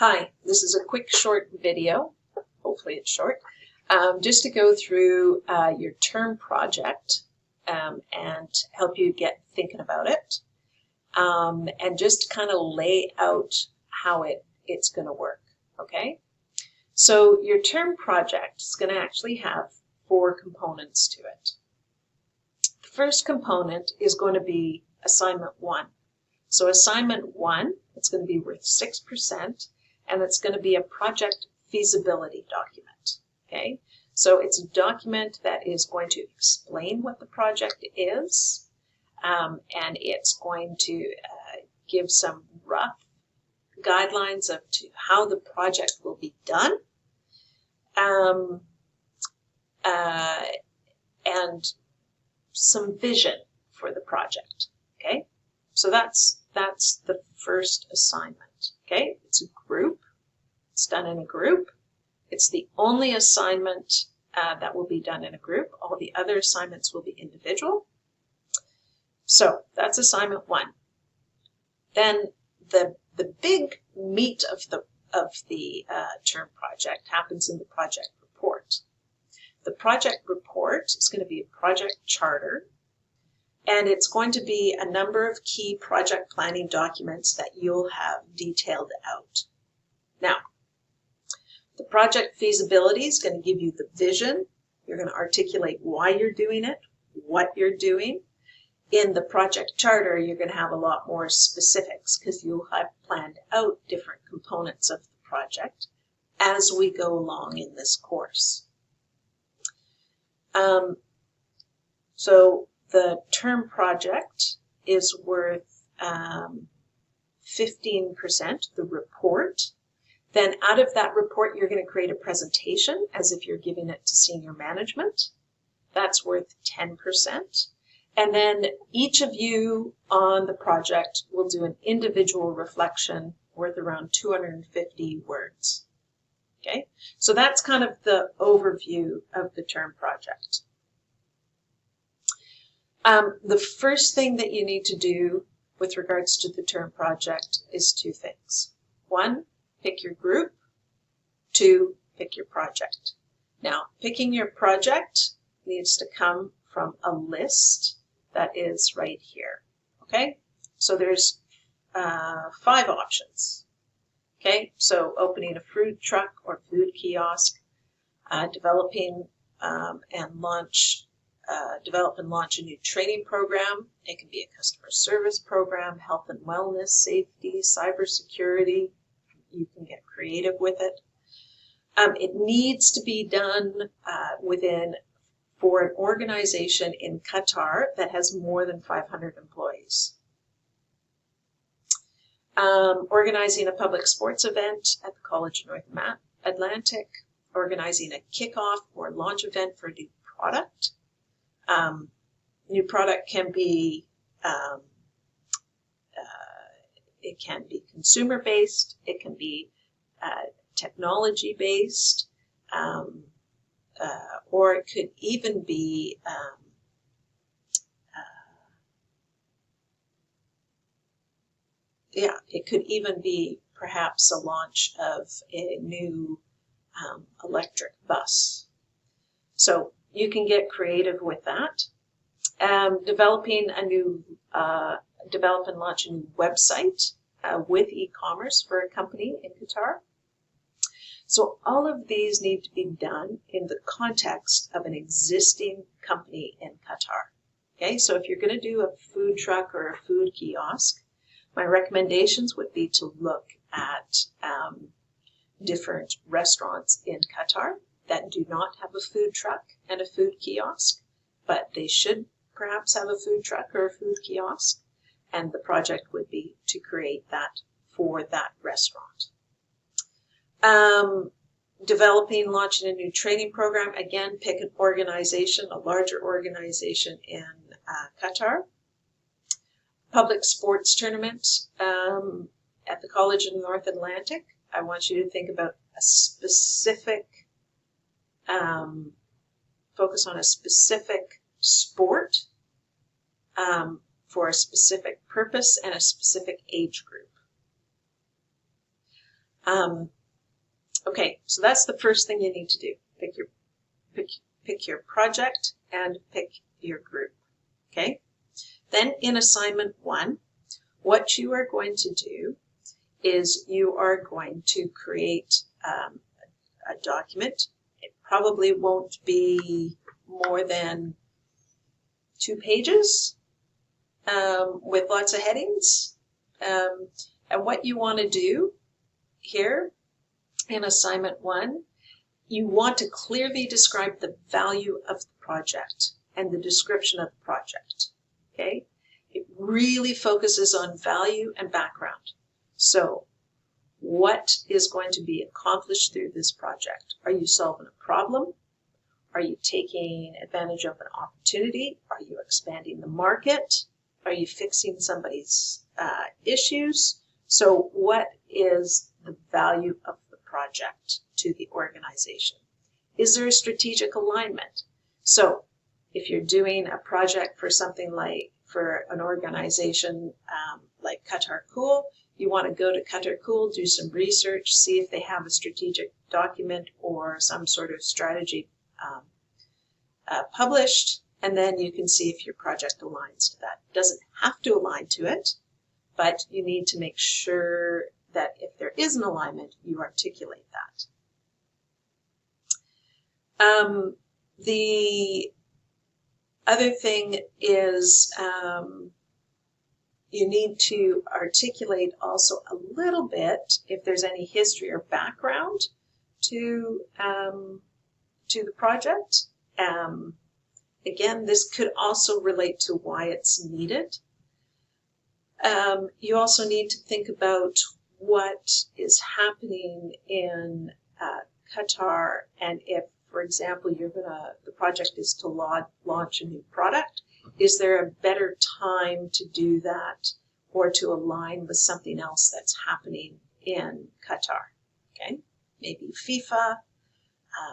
Hi, this is a quick short video, hopefully it's short, just to go through your term project and help you get thinking about it and just kind of lay out how it's going to work, okay? So your term project is going to actually have 4 components to it. The first component is going to be assignment 1. So assignment 1, it's going to be worth 6%. And it's going to be a project feasibility document, okay? So it's a document that is going to explain what the project is, and it's going to give some rough guidelines of how the project will be done, and some vision for the project, okay? So that's the first assignment, okay? It's a group. It's done in a group. It's the only assignment that will be done in a group. All the other assignments will be individual. So that's assignment 1. Then the big meat of the term project happens in the project report. The project report is going to be a project charter, and it's going to be a number of key project planning documents that you'll have detailed out. Now, the project feasibility is going to give you the vision. You're going to articulate why you're doing it, what you're doing. In the project charter, you're going to have a lot more specifics because you'll have planned out different components of the project as we go along in this course. So the term project is worth 15%, the report. Then out of that report, you're going to create a presentation as if you're giving it to senior management. That's worth 10%. And then each of you on the project will do an individual reflection worth around 250 words. Okay, so that's kind of the overview of the term project. The first thing that you need to do with regards to the term project is 2 things. 1, pick your group. 2, pick your project. Now, picking your project needs to come from a list that is right here. Okay, so there's 5 options. Okay, so opening a food truck or food kiosk, developing develop and launch a new training program. It can be a customer service program, health and wellness, safety, cybersecurity. You can get creative with it. It needs to be done for an organization in Qatar that has more than 500 employees. Organizing a public sports event at the College of North Atlantic, organizing a kickoff or launch event for a new product. New product can be it can be consumer-based, it can be technology-based, or it could even be it could even be perhaps a launch of a new electric bus. So you can get creative with that. Develop and launch a new website with e-commerce for a company in Qatar. So all of these need to be done in the context of an existing company in Qatar. Okay, so if you're going to do a food truck or a food kiosk, my recommendations would be to look at different restaurants in Qatar that do not have a food truck and a food kiosk, but they should perhaps have a food truck or a food kiosk, and the project would be to create that for that restaurant. Developing, launching a new training program. Again, pick an organization, a larger organization in Qatar. Public sports tournament at the College of North Atlantic. I want you to think about a specific, focus on a specific sport for a specific purpose and a specific age group. Okay, so that's the first thing you need to do. Pick your project and pick your group. Okay? Then in assignment 1, what you are going to do is you are going to create a document. It probably won't be more than 2 pages with lots of headings. And what you want to do here in assignment 1, you want to clearly describe the value of the project and the description of the project. Okay? It really focuses on value and background. So, what is going to be accomplished through this project? Are you solving a problem? Are you taking advantage of an opportunity? Are you expanding the market? Are you fixing somebody's issues? So, what is the value of the project to the organization? Is there a strategic alignment? So, if you're doing a project for something like for an organization like Qatar Cool, you want to go to Qatar Cool, do some research, see if they have a strategic document or some sort of strategy published, and then you can see if your project aligns to that. It doesn't have to align to it, but you need to make sure that if there is an alignment, you articulate that. The other thing is you need to articulate also a little bit if there's any history or background to the project. Again, this could also relate to why it's needed. You also need to think about what is happening in Qatar, and if, for example, the project is to launch a new product, is there a better time to do that or to align with something else that's happening in Qatar? Okay, maybe FIFA,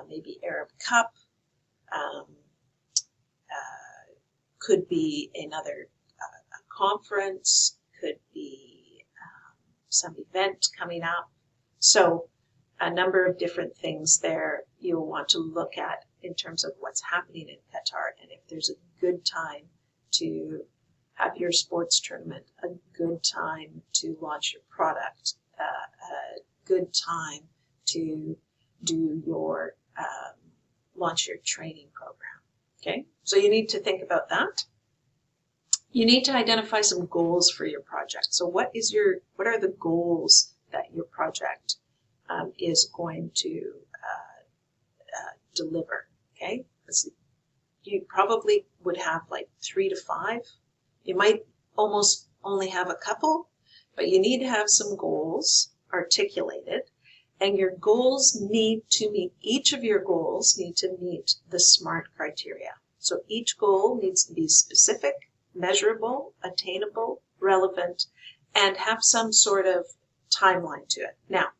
maybe Arab Cup, could be another conference, could be some event coming up. So a number of different things there you'll want to look at in terms of what's happening in Qatar, and if there's a good time to have your sports tournament, a good time to launch your product, a good time to do your launch your training program. Okay, so you need to think about that. You need to identify some goals for your project. So what are the goals that your project is going to deliver? Okay, you probably would have like 3 to 5. You might almost only have a couple, but you need to have some goals articulated, and your goals need to meet, each of your goals need to meet the SMART criteria. So each goal needs to be specific, measurable, attainable, relevant, and have some sort of timeline to it. Now,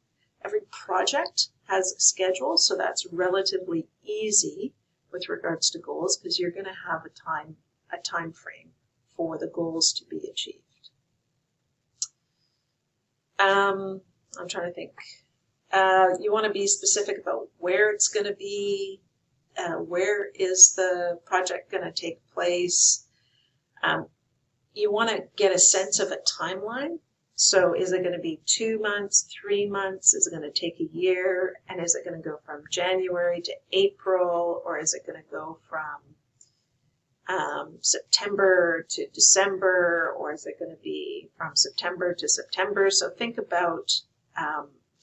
every project has a schedule, so that's relatively easy with regards to goals because you're going to have a time frame for the goals to be achieved. I'm trying to think. You want to be specific about where it's going to be, where is the project going to take place. You want to get a sense of a timeline. So is it going to be 2 months, 3 months? Is it going to take a year? And is it going to go from January to April? Or is it going to go from September to December? Or is it going to be from September to September? So think about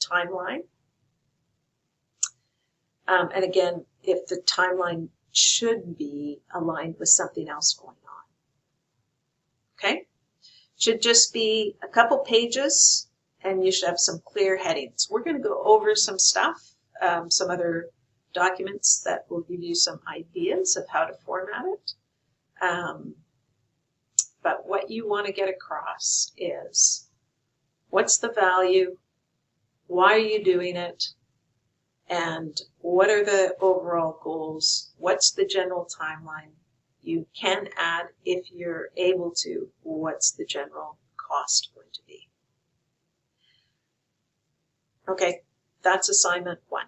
timeline. And again, if the timeline should be aligned with something else going on. Okay? Should just be a couple pages, and you should have some clear headings. We're going to go over some stuff, some other documents that will give you some ideas of how to format it. But what you want to get across is what's the value, why are you doing it, and what are the overall goals, what's the general timeline. You can add, if you're able to, what's the general cost going to be. Okay, that's assignment 1.